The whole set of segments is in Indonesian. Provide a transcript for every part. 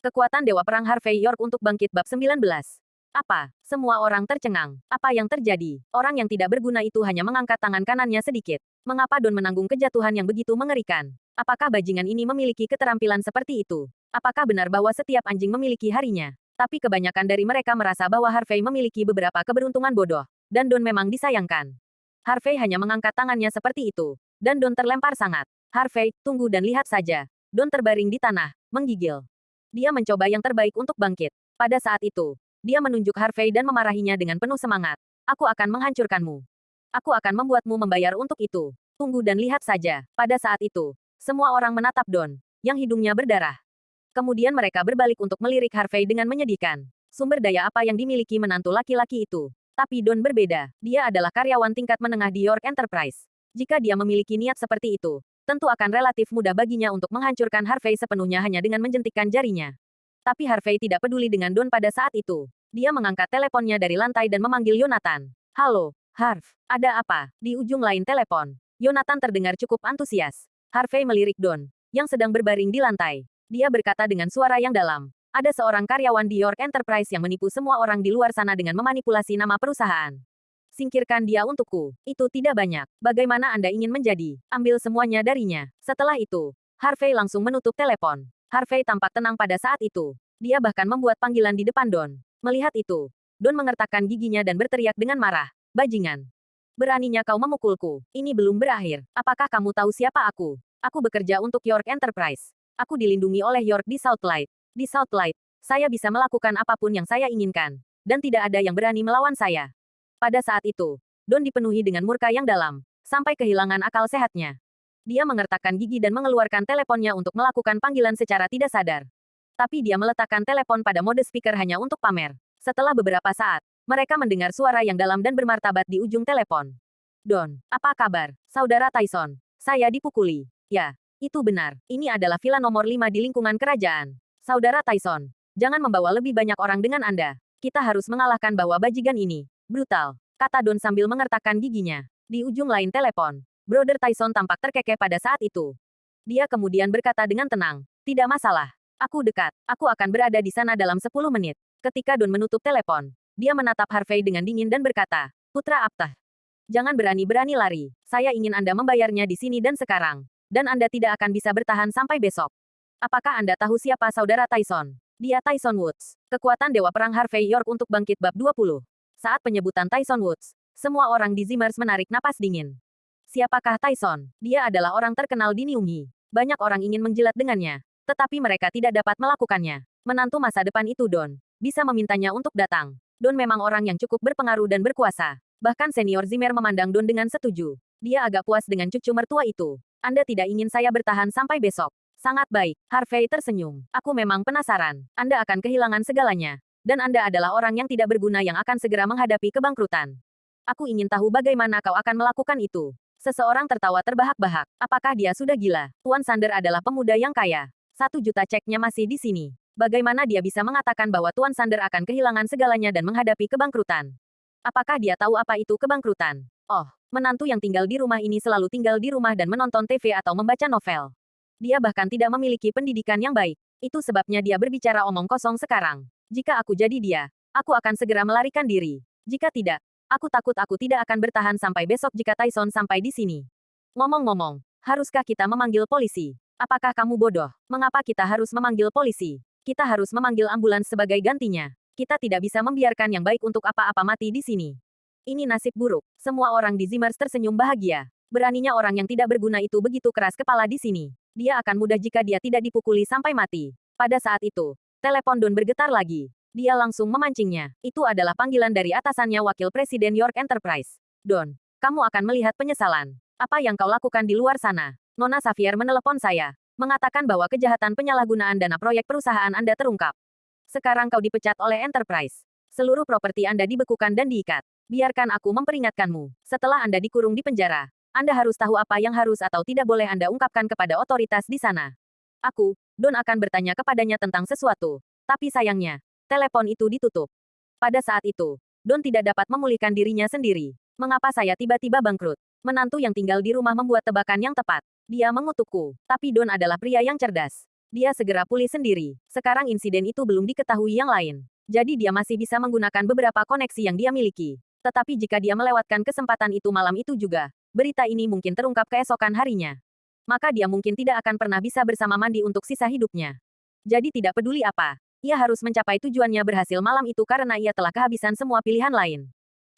Kekuatan Dewa Perang Harvey York untuk bangkit bab 19. Apa? Semua orang tercengang. Apa yang terjadi? Orang yang tidak berguna itu hanya mengangkat tangan kanannya sedikit. Mengapa Don menanggung kejatuhan yang begitu mengerikan? Apakah bajingan ini memiliki keterampilan seperti itu? Apakah benar bahwa setiap anjing memiliki harinya? Tapi kebanyakan dari mereka merasa bahwa Harvey memiliki beberapa keberuntungan bodoh. Dan Don memang disayangkan. Harvey hanya mengangkat tangannya seperti itu. Dan Don terlempar sangat. Harvey, tunggu dan lihat saja. Don terbaring di tanah, menggigil. Dia mencoba yang terbaik untuk bangkit. Pada saat itu, dia menunjuk Harvey dan memarahinya dengan penuh semangat. Aku akan menghancurkanmu. Aku akan membuatmu membayar untuk itu. Tunggu dan lihat saja. Pada saat itu, semua orang menatap Don, yang hidungnya berdarah. Kemudian mereka berbalik untuk melirik Harvey dengan menyedihkan. Sumber daya apa yang dimiliki menantu laki-laki itu? Tapi Don berbeda. Dia adalah karyawan tingkat menengah di York Enterprise. Jika dia memiliki niat seperti itu, tentu akan relatif mudah baginya untuk menghancurkan Harvey sepenuhnya hanya dengan menjentikkan jarinya. Tapi Harvey tidak peduli dengan Don pada saat itu. Dia mengangkat teleponnya dari lantai dan memanggil Yonatan. Halo, Harv, ada apa? Di ujung lain telepon, Yonatan terdengar cukup antusias. Harvey melirik Don, yang sedang berbaring di lantai. Dia berkata dengan suara yang dalam. Ada seorang karyawan di York Enterprise yang menipu semua orang di luar sana dengan memanipulasi nama perusahaan. Singkirkan dia untukku. Itu tidak banyak. Bagaimana Anda ingin menjadi? Ambil semuanya darinya. Setelah itu, Harvey langsung menutup telepon. Harvey tampak tenang pada saat itu. Dia bahkan membuat panggilan di depan Don. Melihat itu, Don mengertakkan giginya dan berteriak dengan marah. Bajingan. Beraninya kau memukulku. Ini belum berakhir. Apakah kamu tahu siapa aku? Aku bekerja untuk York Enterprise. Aku dilindungi oleh York di Southlight. Di Southlight, saya bisa melakukan apapun yang saya inginkan. Dan tidak ada yang berani melawan saya. Pada saat itu, Don dipenuhi dengan murka yang dalam, sampai kehilangan akal sehatnya. Dia mengertakkan gigi dan mengeluarkan teleponnya untuk melakukan panggilan secara tidak sadar. Tapi dia meletakkan telepon pada mode speaker hanya untuk pamer. Setelah beberapa saat, mereka mendengar suara yang dalam dan bermartabat di ujung telepon. Don, apa kabar? Saudara Tyson, saya dipukuli. Ya, itu benar. Ini adalah villa nomor 5 di lingkungan kerajaan. Saudara Tyson, jangan membawa lebih banyak orang dengan Anda. Kita harus mengalahkan bahwa bajingan ini. Brutal, kata Don sambil mengertakkan giginya. Di ujung lain telepon, Brother Tyson tampak terkekeh pada saat itu. Dia kemudian berkata dengan tenang, tidak masalah. Aku dekat. Aku akan berada di sana dalam 10 menit. Ketika Don menutup telepon, dia menatap Harvey dengan dingin dan berkata, Putra Aptah, jangan berani-berani lari. Saya ingin Anda membayarnya di sini dan sekarang. Dan Anda tidak akan bisa bertahan sampai besok. Apakah Anda tahu siapa saudara Tyson? Dia Tyson Woods. Kekuatan Dewa Perang Harvey York untuk bangkit bab 20. Saat penyebutan Tyson Woods, semua orang di Zimmers menarik napas dingin. Siapakah Tyson? Dia adalah orang terkenal di Nyunghi. Banyak orang ingin menjilat dengannya, tetapi mereka tidak dapat melakukannya. Menantu masa depan itu Don, bisa memintanya untuk datang. Don memang orang yang cukup berpengaruh dan berkuasa. Bahkan senior Zimmer memandang Don dengan setuju. Dia agak puas dengan cucu mertua itu. Anda tidak ingin saya bertahan sampai besok. Sangat baik, Harvey tersenyum. Aku memang penasaran. Anda akan kehilangan segalanya. Dan Anda adalah orang yang tidak berguna yang akan segera menghadapi kebangkrutan. Aku ingin tahu bagaimana kau akan melakukan itu. Seseorang tertawa terbahak-bahak. Apakah dia sudah gila? Tuan Sander adalah pemuda yang kaya. 1 juta ceknya masih di sini. Bagaimana dia bisa mengatakan bahwa Tuan Sander akan kehilangan segalanya dan menghadapi kebangkrutan? Apakah dia tahu apa itu kebangkrutan? Oh, menantu yang tinggal di rumah ini selalu tinggal di rumah dan menonton TV atau membaca novel. Dia bahkan tidak memiliki pendidikan yang baik. Itu sebabnya dia berbicara omong kosong sekarang. Jika aku jadi dia, aku akan segera melarikan diri. Jika tidak, aku takut aku tidak akan bertahan sampai besok jika Tyson sampai di sini. Ngomong-ngomong, haruskah kita memanggil polisi? Apakah kamu bodoh? Mengapa kita harus memanggil polisi? Kita harus memanggil ambulans sebagai gantinya. Kita tidak bisa membiarkan yang baik untuk apa-apa mati di sini. Ini nasib buruk. Semua orang di Zimmers tersenyum bahagia. Beraninya orang yang tidak berguna itu begitu keras kepala di sini. Dia akan mudah jika dia tidak dipukuli sampai mati. Pada saat itu, telepon Don bergetar lagi. Dia langsung memancingnya. Itu adalah panggilan dari atasannya Wakil Presiden York Enterprise. Don, kamu akan melihat penyesalan. Apa yang kau lakukan di luar sana? Nona Xavier menelepon saya, mengatakan bahwa kejahatan penyalahgunaan dana proyek perusahaan Anda terungkap. Sekarang kau dipecat oleh Enterprise. Seluruh properti Anda dibekukan dan diikat. Biarkan aku memperingatkanmu. Setelah Anda dikurung di penjara, Anda harus tahu apa yang harus atau tidak boleh Anda ungkapkan kepada otoritas di sana. Aku, Don akan bertanya kepadanya tentang sesuatu. Tapi sayangnya, telepon itu ditutup. Pada saat itu, Don tidak dapat memulihkan dirinya sendiri. Mengapa saya tiba-tiba bangkrut? Menantu yang tinggal di rumah membuat tebakan yang tepat. Dia mengutukku. Tapi Don adalah pria yang cerdas. Dia segera pulih sendiri. Sekarang insiden itu belum diketahui yang lain. Jadi dia masih bisa menggunakan beberapa koneksi yang dia miliki. Tetapi jika dia melewatkan kesempatan itu malam itu juga, berita ini mungkin terungkap keesokan harinya. Maka dia mungkin tidak akan pernah bisa bersama Mandi untuk sisa hidupnya. Jadi tidak peduli apa, ia harus mencapai tujuannya berhasil malam itu karena ia telah kehabisan semua pilihan lain.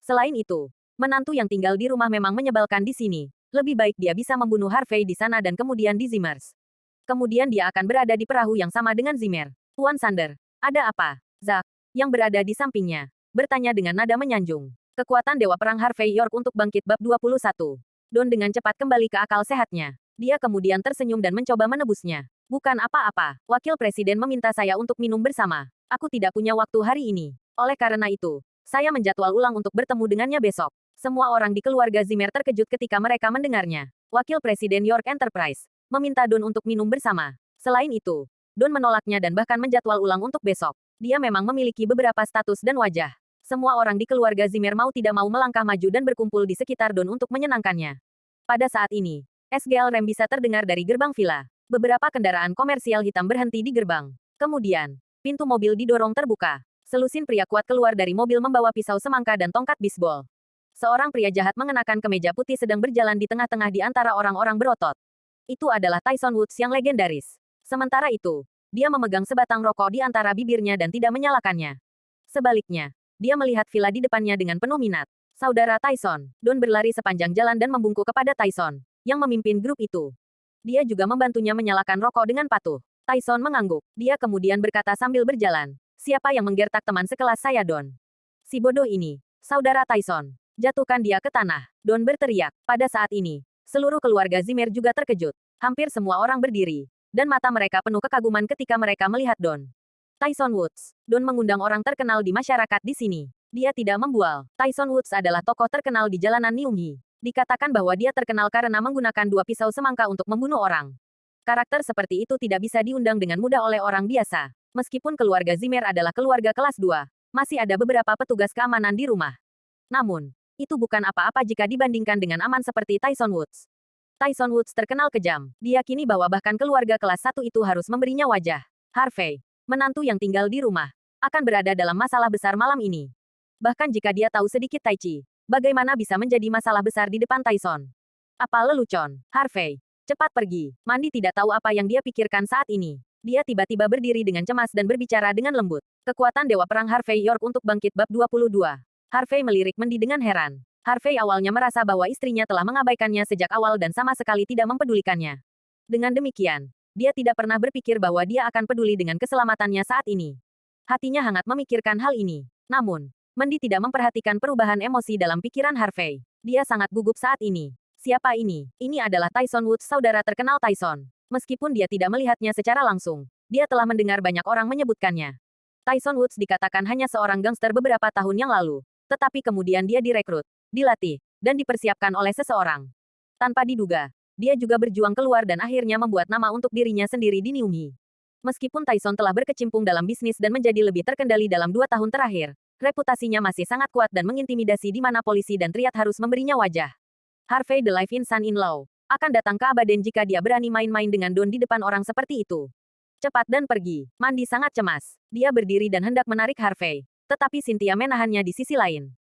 Selain itu, menantu yang tinggal di rumah memang menyebalkan di sini. Lebih baik dia bisa membunuh Harvey di sana dan kemudian di Zimmers. Kemudian dia akan berada di perahu yang sama dengan Zimmer. Tuan Sander, ada apa? Zack, yang berada di sampingnya, bertanya dengan nada menyanjung. Kekuatan Dewa Perang Harvey York untuk bangkit bab 21. Don dengan cepat kembali ke akal sehatnya. Dia kemudian tersenyum dan mencoba menebusnya. Bukan apa-apa, Wakil Presiden meminta saya untuk minum bersama. Aku tidak punya waktu hari ini. Oleh karena itu, saya menjadwal ulang untuk bertemu dengannya besok. Semua orang di keluarga Zimmer terkejut ketika mereka mendengarnya. Wakil Presiden York Enterprise meminta Don untuk minum bersama. Selain itu, Don menolaknya dan bahkan menjadwal ulang untuk besok. Dia memang memiliki beberapa status dan wajah. Semua orang di keluarga Zimmer mau tidak mau melangkah maju dan berkumpul di sekitar Don untuk menyenangkannya. Pada saat ini, SGL rem bisa terdengar dari gerbang villa. Beberapa kendaraan komersial hitam berhenti di gerbang. Kemudian, pintu mobil didorong terbuka. Selusin pria kuat keluar dari mobil membawa pisau semangka dan tongkat bisbol. Seorang pria jahat mengenakan kemeja putih sedang berjalan di tengah-tengah di antara orang-orang berotot. Itu adalah Tyson Woods yang legendaris. Sementara itu, dia memegang sebatang rokok di antara bibirnya dan tidak menyalakannya. Sebaliknya, dia melihat villa di depannya dengan penuh minat. Saudara Tyson, Don berlari sepanjang jalan dan membungkuk kepada Tyson, yang memimpin grup itu. Dia juga membantunya menyalakan rokok dengan patuh. Tyson mengangguk. Dia kemudian berkata sambil berjalan, siapa yang menggertak teman sekelas saya Don? Si bodoh ini, Saudara Tyson. Jatuhkan dia ke tanah. Don berteriak. Pada saat ini, seluruh keluarga Zimmer juga terkejut. Hampir semua orang berdiri. Dan mata mereka penuh kekaguman ketika mereka melihat Don. Tyson Woods. Don mengundang orang terkenal di masyarakat di sini. Dia tidak membual. Tyson Woods adalah tokoh terkenal di jalanan Nyunghi. Dikatakan bahwa dia terkenal karena menggunakan 2 pisau semangka untuk membunuh orang. Karakter seperti itu tidak bisa diundang dengan mudah oleh orang biasa. Meskipun keluarga Zimmer adalah keluarga kelas 2, masih ada beberapa petugas keamanan di rumah. Namun, itu bukan apa-apa jika dibandingkan dengan aman seperti Tyson Woods. Tyson Woods terkenal kejam. Diyakini bahwa bahkan keluarga kelas 1 itu harus memberinya wajah. Harvey, menantu yang tinggal di rumah, akan berada dalam masalah besar malam ini. Bahkan jika dia tahu sedikit Tai Chi, bagaimana bisa menjadi masalah besar di depan Tyson? Apa lelucon? Harvey, cepat pergi. Mandi tidak tahu apa yang dia pikirkan saat ini. Dia tiba-tiba berdiri dengan cemas dan berbicara dengan lembut. Kekuatan Dewa Perang Harvey York untuk bangkit bab 22. Harvey melirik Mandi dengan heran. Harvey awalnya merasa bahwa istrinya telah mengabaikannya sejak awal dan sama sekali tidak mempedulikannya. Dengan demikian, dia tidak pernah berpikir bahwa dia akan peduli dengan keselamatannya saat ini. Hatinya hangat memikirkan hal ini. Namun, Mandi tidak memperhatikan perubahan emosi dalam pikiran Harvey. Dia sangat gugup saat ini. Siapa ini? Ini adalah Tyson Woods, saudara terkenal Tyson. Meskipun dia tidak melihatnya secara langsung, dia telah mendengar banyak orang menyebutkannya. Tyson Woods dikatakan hanya seorang gangster beberapa tahun yang lalu. Tetapi kemudian dia direkrut, dilatih, dan dipersiapkan oleh seseorang. Tanpa diduga, dia juga berjuang keluar dan akhirnya membuat nama untuk dirinya sendiri di Nyunghi. Meskipun Tyson telah berkecimpung dalam bisnis dan menjadi lebih terkendali dalam 2 tahun terakhir, reputasinya masih sangat kuat dan mengintimidasi di mana polisi dan triad harus memberinya wajah. Harvey the Life in Son-in-Law akan datang ke Abaden jika dia berani main-main dengan Don di depan orang seperti itu. Cepat dan pergi. Mandi sangat cemas. Dia berdiri dan hendak menarik Harvey. Tetapi Cynthia menahannya di sisi lain.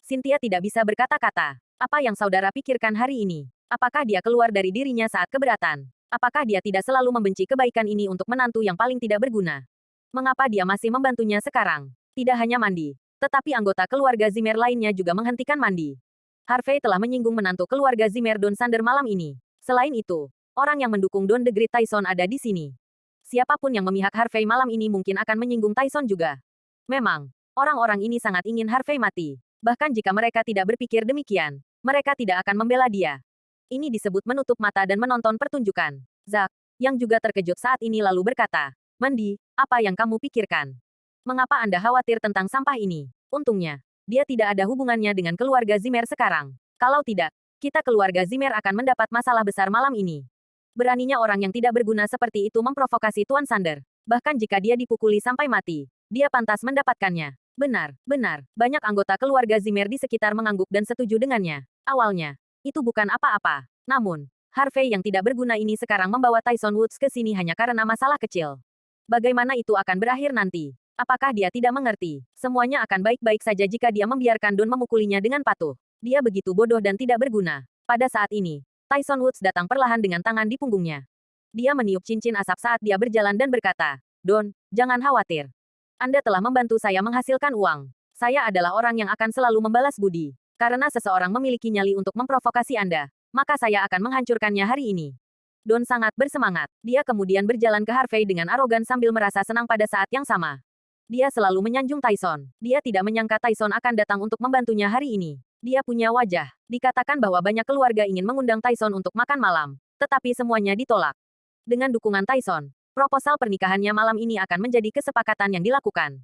Cynthia tidak bisa berkata-kata. Apa yang saudara pikirkan hari ini? Apakah dia keluar dari dirinya saat keberatan? Apakah dia tidak selalu membenci kebaikan ini untuk menantu yang paling tidak berguna? Mengapa dia masih membantunya sekarang? Tidak hanya Mandi, tetapi anggota keluarga Zimmer lainnya juga menghentikan Mandi. Harvey telah menyinggung menantu keluarga Zimmer Don Sander malam ini. Selain itu, orang yang mendukung Don the Great Tyson ada di sini. Siapapun yang memihak Harvey malam ini mungkin akan menyinggung Tyson juga. Memang, orang-orang ini sangat ingin Harvey mati. Bahkan jika mereka tidak berpikir demikian, mereka tidak akan membela dia. Ini disebut menutup mata dan menonton pertunjukan. Zack, yang juga terkejut saat ini lalu berkata, Mandi, apa yang kamu pikirkan? Mengapa Anda khawatir tentang sampah ini? Untungnya, dia tidak ada hubungannya dengan keluarga Zimmer sekarang. Kalau tidak, kita keluarga Zimmer akan mendapat masalah besar malam ini. Beraninya orang yang tidak berguna seperti itu memprovokasi Tuan Sander. Bahkan jika dia dipukuli sampai mati, dia pantas mendapatkannya. Benar, benar. Banyak anggota keluarga Zimmer di sekitar mengangguk dan setuju dengannya. Awalnya, itu bukan apa-apa. Namun, Harvey yang tidak berguna ini sekarang membawa Tyson Woods ke sini hanya karena masalah kecil. Bagaimana itu akan berakhir nanti? Apakah dia tidak mengerti? Semuanya akan baik-baik saja jika dia membiarkan Don memukulinya dengan patuh. Dia begitu bodoh dan tidak berguna. Pada saat ini, Tyson Woods datang perlahan dengan tangan di punggungnya. Dia meniup cincin asap saat dia berjalan dan berkata, "Don, jangan khawatir. Anda telah membantu saya menghasilkan uang. Saya adalah orang yang akan selalu membalas budi. Karena seseorang memiliki nyali untuk memprovokasi Anda, maka saya akan menghancurkannya hari ini." Don sangat bersemangat. Dia kemudian berjalan ke Harvey dengan arogan sambil merasa senang pada saat yang sama. Dia selalu menyanjung Tyson. Dia tidak menyangka Tyson akan datang untuk membantunya hari ini. Dia punya wajah. Dikatakan bahwa banyak keluarga ingin mengundang Tyson untuk makan malam, tetapi semuanya ditolak. Dengan dukungan Tyson, proposal pernikahannya malam ini akan menjadi kesepakatan yang dilakukan.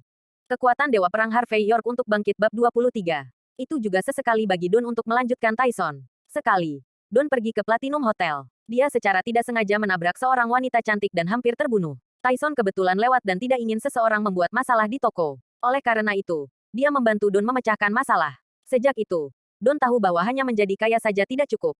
Kekuatan Dewa Perang Harvey York untuk bangkit bab 23. Itu juga sesekali bagi Don untuk melanjutkan Tyson. Sekali, Don pergi ke Platinum Hotel. Dia secara tidak sengaja menabrak seorang wanita cantik dan hampir terbunuh. Tyson kebetulan lewat dan tidak ingin seseorang membuat masalah di toko. Oleh karena itu, dia membantu Don memecahkan masalah. Sejak itu, Don tahu bahwa hanya menjadi kaya saja tidak cukup.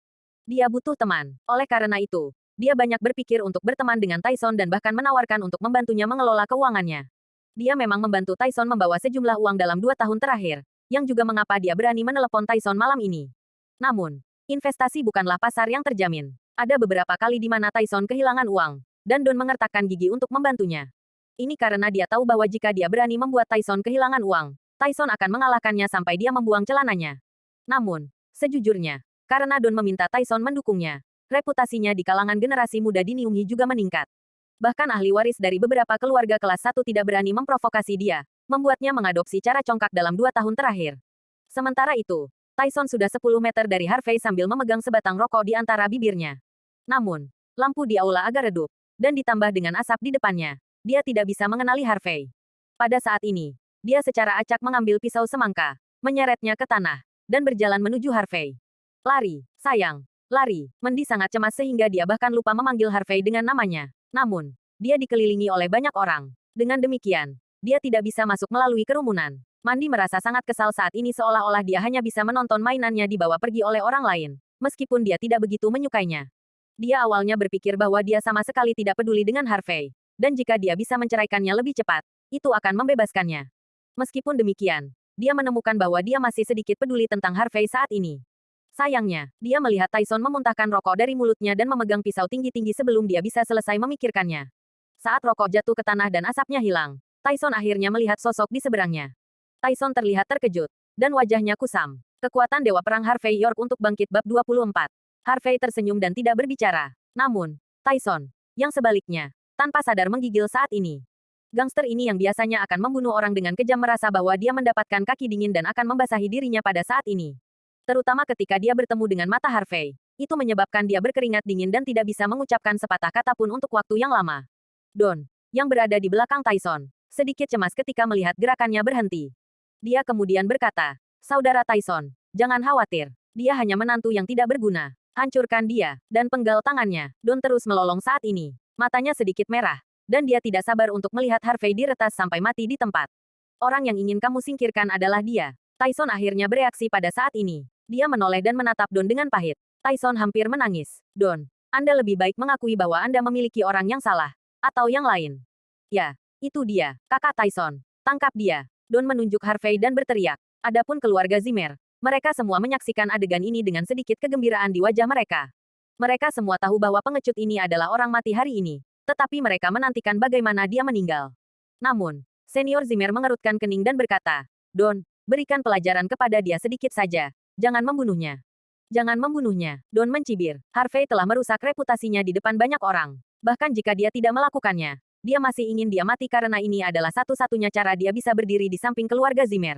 Dia butuh teman. Oleh karena itu, dia banyak berpikir untuk berteman dengan Tyson dan bahkan menawarkan untuk membantunya mengelola keuangannya. Dia memang membantu Tyson membawa sejumlah uang dalam 2 tahun terakhir, yang juga mengapa dia berani menelepon Tyson malam ini. Namun, investasi bukanlah pasar yang terjamin. Ada beberapa kali di mana Tyson kehilangan uang, dan Don mengertakkan gigi untuk membantunya. Ini karena dia tahu bahwa jika dia berani membuat Tyson kehilangan uang, Tyson akan mengalahkannya sampai dia membuang celananya. Namun, sejujurnya, karena Don meminta Tyson mendukungnya, reputasinya di kalangan generasi muda di Niunghi juga meningkat. Bahkan ahli waris dari beberapa keluarga kelas 1 tidak berani memprovokasi dia, membuatnya mengadopsi cara congkak dalam 2 tahun terakhir. Sementara itu, Tyson sudah 10 meter dari Harvey sambil memegang sebatang rokok di antara bibirnya. Namun, lampu di aula agak redup, dan ditambah dengan asap di depannya, dia tidak bisa mengenali Harvey. Pada saat ini, dia secara acak mengambil pisau semangka, menyeretnya ke tanah, dan berjalan menuju Harvey. "Lari, sayang, lari." Mendi sangat cemas sehingga dia bahkan lupa memanggil Harvey dengan namanya. Namun, dia dikelilingi oleh banyak orang. Dengan demikian, dia tidak bisa masuk melalui kerumunan. Mandi merasa sangat kesal saat ini seolah-olah dia hanya bisa menonton mainannya dibawa pergi oleh orang lain, meskipun dia tidak begitu menyukainya. Dia awalnya berpikir bahwa dia sama sekali tidak peduli dengan Harvey, dan jika dia bisa menceraikannya lebih cepat, itu akan membebaskannya. Meskipun demikian, dia menemukan bahwa dia masih sedikit peduli tentang Harvey saat ini. Sayangnya, dia melihat Tyson memuntahkan rokok dari mulutnya dan memegang pisau tinggi-tinggi sebelum dia bisa selesai memikirkannya. Saat rokok jatuh ke tanah dan asapnya hilang, Tyson akhirnya melihat sosok di seberangnya. Tyson terlihat terkejut, dan wajahnya kusam. Kekuatan Dewa Perang Harvey York untuk bangkit bab 24. Harvey tersenyum dan tidak berbicara. Namun, Tyson, yang sebaliknya, tanpa sadar menggigil saat ini. Gangster ini yang biasanya akan membunuh orang dengan kejam merasa bahwa dia mendapatkan kaki dingin dan akan membasahi dirinya pada saat ini. Terutama ketika dia bertemu dengan mata Harvey. Itu menyebabkan dia berkeringat dingin dan tidak bisa mengucapkan sepatah kata pun untuk waktu yang lama. Don, yang berada di belakang Tyson, sedikit cemas ketika melihat gerakannya berhenti. Dia kemudian berkata, "Saudara Tyson, jangan khawatir. Dia hanya menantu yang tidak berguna. Hancurkan dia." Dan penggal tangannya, Don terus melolong saat ini. Matanya sedikit merah, dan dia tidak sabar untuk melihat Harvey diretas sampai mati di tempat. "Orang yang ingin kamu singkirkan adalah dia." Tyson akhirnya bereaksi pada saat ini. Dia menoleh dan menatap Don dengan pahit. Tyson hampir menangis. "Don, Anda lebih baik mengakui bahwa Anda memiliki orang yang salah. Atau yang lain." "Ya, itu dia, kakak Tyson. Tangkap dia." Don menunjuk Harvey dan berteriak. Adapun keluarga Zimmer, mereka semua menyaksikan adegan ini dengan sedikit kegembiraan di wajah mereka. Mereka semua tahu bahwa pengecut ini adalah orang mati hari ini, tetapi mereka menantikan bagaimana dia meninggal. Namun, Senior Zimmer mengerutkan kening dan berkata, "Don, berikan pelajaran kepada dia sedikit saja. Jangan membunuhnya." "Jangan membunuhnya." Don mencibir. Harvey telah merusak reputasinya di depan banyak orang. Bahkan jika dia tidak melakukannya, dia masih ingin dia mati karena ini adalah satu-satunya cara dia bisa berdiri di samping keluarga Zimmer.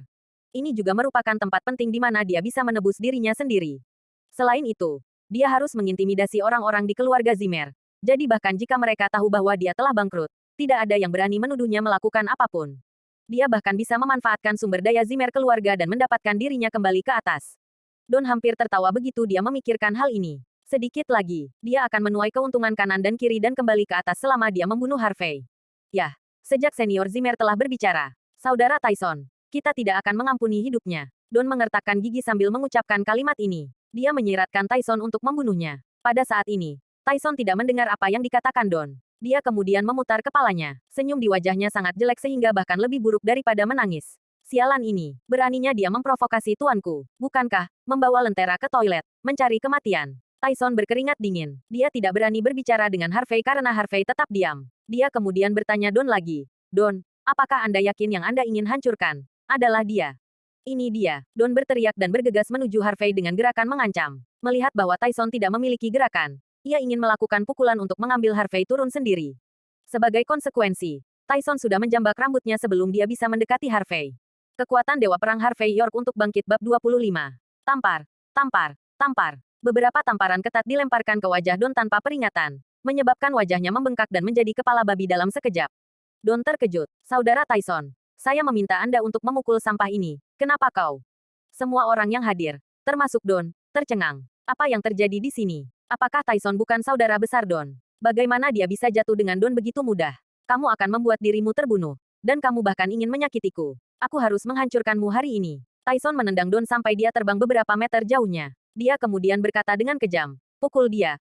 Ini juga merupakan tempat penting di mana dia bisa menebus dirinya sendiri. Selain itu, dia harus mengintimidasi orang-orang di keluarga Zimmer. Jadi bahkan jika mereka tahu bahwa dia telah bangkrut, tidak ada yang berani menuduhnya melakukan apapun. Dia bahkan bisa memanfaatkan sumber daya Zimmer keluarga dan mendapatkan dirinya kembali ke atas. Don hampir tertawa begitu dia memikirkan hal ini. Sedikit lagi, dia akan menuai keuntungan kanan dan kiri dan kembali ke atas selama dia membunuh Harvey. "Yah, sejak Senior Zimmer telah berbicara, Saudara Tyson, kita tidak akan mengampuni hidupnya." Don mengertakkan gigi sambil mengucapkan kalimat ini. Dia menyiratkan Tyson untuk membunuhnya. Pada saat ini, Tyson tidak mendengar apa yang dikatakan Don. Dia kemudian memutar kepalanya. Senyum di wajahnya sangat jelek sehingga bahkan lebih buruk daripada menangis. Sialan ini, beraninya dia memprovokasi tuanku. Bukankah, membawa lentera ke toilet, mencari kematian. Tyson berkeringat dingin. Dia tidak berani berbicara dengan Harvey karena Harvey tetap diam. Dia kemudian bertanya Don lagi. Don, apakah Anda yakin yang Anda ingin hancurkan adalah dia? Ini dia. Don berteriak dan bergegas menuju Harvey dengan gerakan mengancam. Melihat bahwa Tyson tidak memiliki gerakan, ia ingin melakukan pukulan untuk mengambil Harvey turun sendiri. Sebagai konsekuensi, Tyson sudah menjambak rambutnya sebelum dia bisa mendekati Harvey. Kekuatan Dewa Perang Harvey York untuk bangkit bab 25. Tampar, tampar, tampar. Beberapa tamparan ketat dilemparkan ke wajah Don tanpa peringatan, menyebabkan wajahnya membengkak dan menjadi kepala babi dalam sekejap. Don terkejut. Saudara Tyson, saya meminta Anda untuk memukul sampah ini. Kenapa kau? Semua orang yang hadir, termasuk Don, tercengang. Apa yang terjadi di sini? Apakah Tyson bukan saudara besar Don? Bagaimana dia bisa jatuh dengan Don begitu mudah? Kamu akan membuat dirimu terbunuh. Dan kamu bahkan ingin menyakitiku. Aku harus menghancurkanmu hari ini. Tyson menendang Don sampai dia terbang beberapa meter jauhnya. Dia kemudian berkata dengan kejam, pukul dia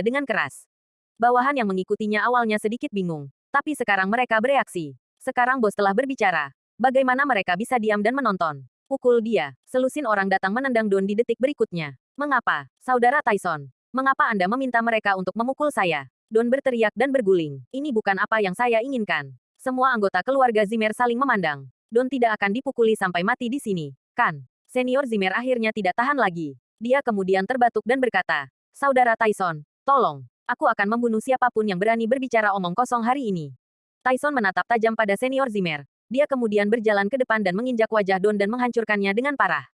dengan keras. Bawahan yang mengikutinya awalnya sedikit bingung, tapi sekarang mereka bereaksi. Sekarang bos telah berbicara. Bagaimana mereka bisa diam dan menonton? Pukul dia. Selusin orang datang menendang Don di detik berikutnya. Mengapa, saudara Tyson? Mengapa Anda meminta mereka untuk memukul saya? Don berteriak dan berguling. Ini bukan apa yang saya inginkan. Semua anggota keluarga Zimmer saling memandang. Don tidak akan dipukuli sampai mati di sini, kan? Senior Zimmer akhirnya tidak tahan lagi. Dia kemudian terbatuk dan berkata, saudara Tyson, tolong. Aku akan membunuh siapapun yang berani berbicara omong kosong hari ini. Tyson menatap tajam pada senior Zimmer. Dia kemudian berjalan ke depan dan menginjak wajah Don dan menghancurkannya dengan parah.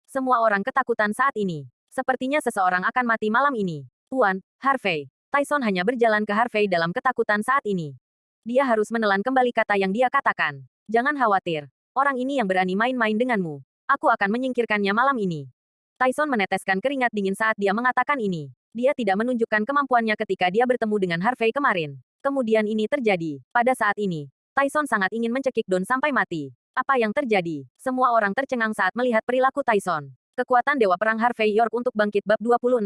Semua orang ketakutan saat ini. Sepertinya seseorang akan mati malam ini. Tuan, Harvey. Tyson hanya berjalan ke Harvey dalam ketakutan saat ini. Dia harus menelan kembali kata yang dia katakan. Jangan khawatir. Orang ini yang berani main-main denganmu. Aku akan menyingkirkannya malam ini. Tyson meneteskan keringat dingin saat dia mengatakan ini. Dia tidak menunjukkan kemampuannya ketika dia bertemu dengan Harvey kemarin. Kemudian ini terjadi. Pada saat ini, Tyson sangat ingin mencekik Don sampai mati. Apa yang terjadi? Semua orang tercengang saat melihat perilaku Tyson. Kekuatan Dewa Perang Harvey York untuk bangkit bab 26.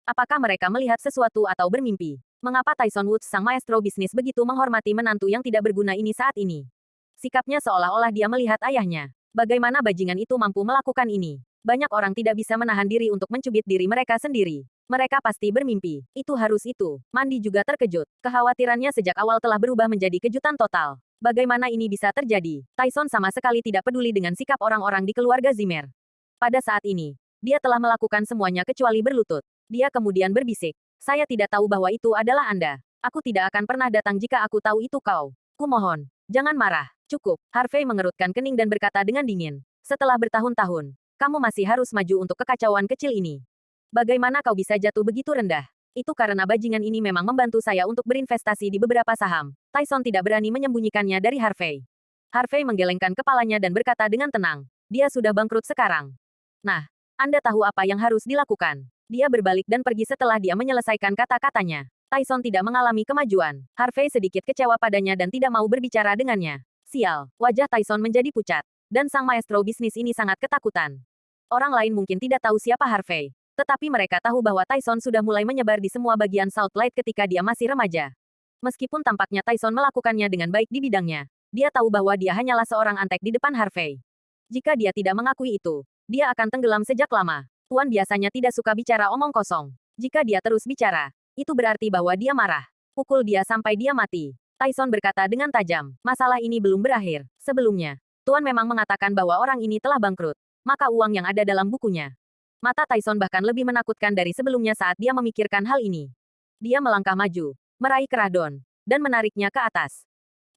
Apakah mereka melihat sesuatu atau bermimpi? Mengapa Tyson Woods sang maestro bisnis begitu menghormati menantu yang tidak berguna ini saat ini? Sikapnya seolah-olah dia melihat ayahnya. Bagaimana bajingan itu mampu melakukan ini? Banyak orang tidak bisa menahan diri untuk mencubit diri mereka sendiri. Mereka pasti bermimpi. Itu harus itu. Mandi juga terkejut. Kekhawatirannya sejak awal telah berubah menjadi kejutan total. Bagaimana ini bisa terjadi? Tyson sama sekali tidak peduli dengan sikap orang-orang di keluarga Zimmer. Pada saat ini, dia telah melakukan semuanya kecuali berlutut. Dia kemudian berbisik. Saya tidak tahu bahwa itu adalah Anda. Aku tidak akan pernah datang jika aku tahu itu kau. Kumohon, jangan marah. Cukup. Harvey mengerutkan kening dan berkata dengan dingin. Setelah bertahun-tahun, kamu masih harus maju untuk kekacauan kecil ini. Bagaimana kau bisa jatuh begitu rendah? Itu karena bajingan ini memang membantu saya untuk berinvestasi di beberapa saham. Tyson tidak berani menyembunyikannya dari Harvey. Harvey menggelengkan kepalanya dan berkata dengan tenang. Dia sudah bangkrut sekarang. Nah, Anda tahu apa yang harus dilakukan. Dia berbalik dan pergi setelah dia menyelesaikan kata-katanya. Tyson tidak mengalami kemajuan. Harvey sedikit kecewa padanya dan tidak mau berbicara dengannya. Sial, wajah Tyson menjadi pucat. Dan sang maestro bisnis ini sangat ketakutan. Orang lain mungkin tidak tahu siapa Harvey. Tetapi mereka tahu bahwa Tyson sudah mulai menyebar di semua bagian South Light ketika dia masih remaja. Meskipun tampaknya Tyson melakukannya dengan baik di bidangnya, dia tahu bahwa dia hanyalah seorang antek di depan Harvey. Jika dia tidak mengakui itu, dia akan tenggelam sejak lama. Tuan biasanya tidak suka bicara omong kosong. Jika dia terus bicara, itu berarti bahwa dia marah. Pukul dia sampai dia mati. Tyson berkata dengan tajam, masalah ini belum berakhir. Sebelumnya, Tuan memang mengatakan bahwa orang ini telah bangkrut. Maka uang yang ada dalam bukunya. Mata Tyson bahkan lebih menakutkan dari sebelumnya saat dia memikirkan hal ini. Dia melangkah maju, meraih kerah Don, dan menariknya ke atas.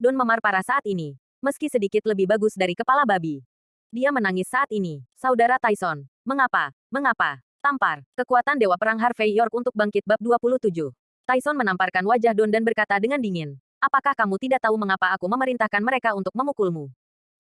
Don memar parah saat ini, meski sedikit lebih bagus dari kepala babi. Dia menangis saat ini. Saudara Tyson, mengapa? Mengapa? Tampar. Kekuatan Dewa Perang Harvey York untuk bangkit bab 27. Tyson menamparkan wajah Don dan berkata dengan dingin. Apakah kamu tidak tahu mengapa aku memerintahkan mereka untuk memukulmu?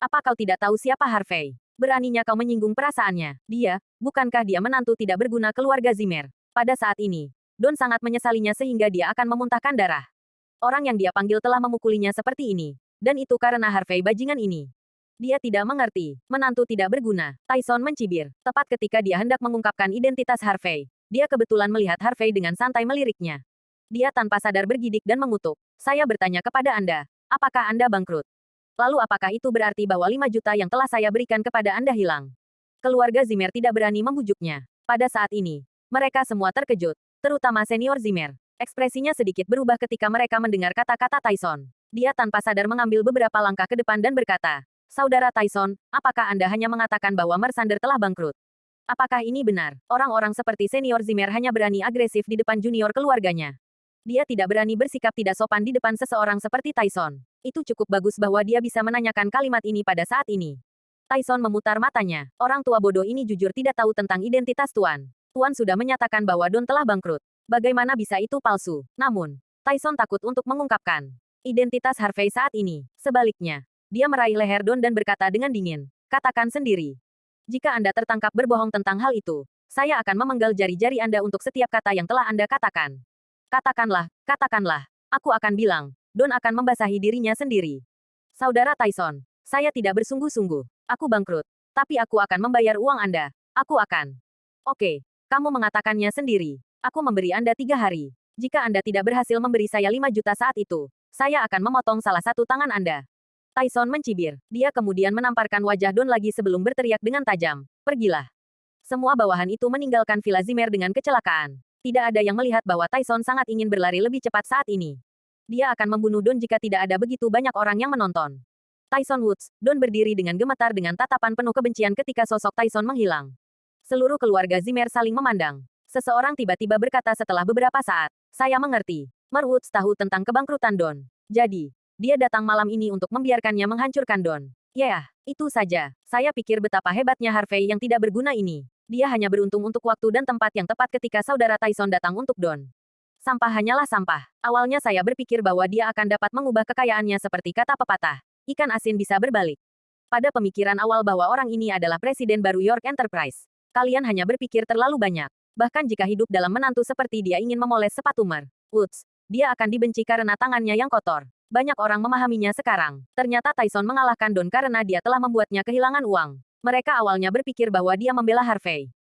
Apa kau tidak tahu siapa Harvey? Beraninya kau menyinggung perasaannya. Dia, bukankah dia menantu tidak berguna keluarga Zimmer? Pada saat ini, Don sangat menyesalinya sehingga dia akan memuntahkan darah. Orang yang dia panggil telah memukulinya seperti ini. Dan itu karena Harvey bajingan ini. Dia tidak mengerti. Menantu tidak berguna. Tyson mencibir. Tepat ketika dia hendak mengungkapkan identitas Harvey, Dia kebetulan melihat Harvey dengan santai meliriknya. Dia tanpa sadar bergidik dan mengutuk. Saya bertanya kepada Anda, apakah Anda bangkrut? Lalu apakah itu berarti bahwa 5 juta yang telah saya berikan kepada Anda hilang? Keluarga Zimmer tidak berani membujuknya. Pada saat ini, mereka semua terkejut, terutama senior Zimmer. Ekspresinya sedikit berubah ketika mereka mendengar kata-kata Tyson. Dia tanpa sadar mengambil beberapa langkah ke depan dan berkata, Saudara Tyson, apakah Anda hanya mengatakan bahwa Mersander telah bangkrut? Apakah ini benar? Orang-orang seperti senior Zimmer hanya berani agresif di depan junior keluarganya. Dia tidak berani bersikap tidak sopan di depan seseorang seperti Tyson. Itu cukup bagus bahwa dia bisa menanyakan kalimat ini pada saat ini. Tyson memutar matanya. Orang tua bodoh ini jujur tidak tahu tentang identitas Tuan. Tuan sudah menyatakan bahwa Don telah bangkrut. Bagaimana bisa itu palsu? Namun, Tyson takut untuk mengungkapkan identitas Harvey saat ini. Sebaliknya, dia meraih leher Don dan berkata dengan dingin, katakan sendiri. Jika Anda tertangkap berbohong tentang hal itu, saya akan memenggal jari-jari Anda untuk setiap kata yang telah Anda katakan. Katakanlah. Aku akan bilang, Don akan membasahi dirinya sendiri. Saudara Tyson, saya tidak bersungguh-sungguh. Aku bangkrut. Tapi aku akan membayar uang Anda. Aku akan. Oke, kamu mengatakannya sendiri. Aku memberi Anda 3 hari. Jika Anda tidak berhasil memberi saya 5 juta saat itu, saya akan memotong salah satu tangan Anda. Tyson mencibir. Dia kemudian menamparkan wajah Don lagi sebelum berteriak dengan tajam. Pergilah. Semua bawahan itu meninggalkan Villa Zimmer dengan kecelakaan. Tidak ada yang melihat bahwa Tyson sangat ingin berlari lebih cepat saat ini. Dia akan membunuh Don jika tidak ada begitu banyak orang yang menonton. Tyson Woods, Don berdiri dengan gemetar dengan tatapan penuh kebencian ketika sosok Tyson menghilang. Seluruh keluarga Zimmer saling memandang. Seseorang tiba-tiba berkata setelah beberapa saat, saya mengerti. Mer Woods tahu tentang kebangkrutan Don. Jadi, dia datang malam ini untuk membiarkannya menghancurkan Don. Ya, itu saja. Saya pikir betapa hebatnya Harvey yang tidak berguna ini. Dia hanya beruntung untuk waktu dan tempat yang tepat ketika saudara Tyson datang untuk Don. Sampah hanyalah sampah. Awalnya saya berpikir bahwa dia akan dapat mengubah kekayaannya seperti kata pepatah. Ikan asin bisa berbalik. Pada pemikiran awal bahwa orang ini adalah presiden baru York Enterprise. Kalian hanya berpikir terlalu banyak. Bahkan jika hidup dalam menantu seperti dia ingin memoles sepatu Mer Woods, dia akan dibenci karena tangannya yang kotor. Banyak orang memahaminya sekarang. Ternyata Tyson mengalahkan Don karena dia telah membuatnya kehilangan uang. Mereka awalnya berpikir bahwa dia membela Harvey.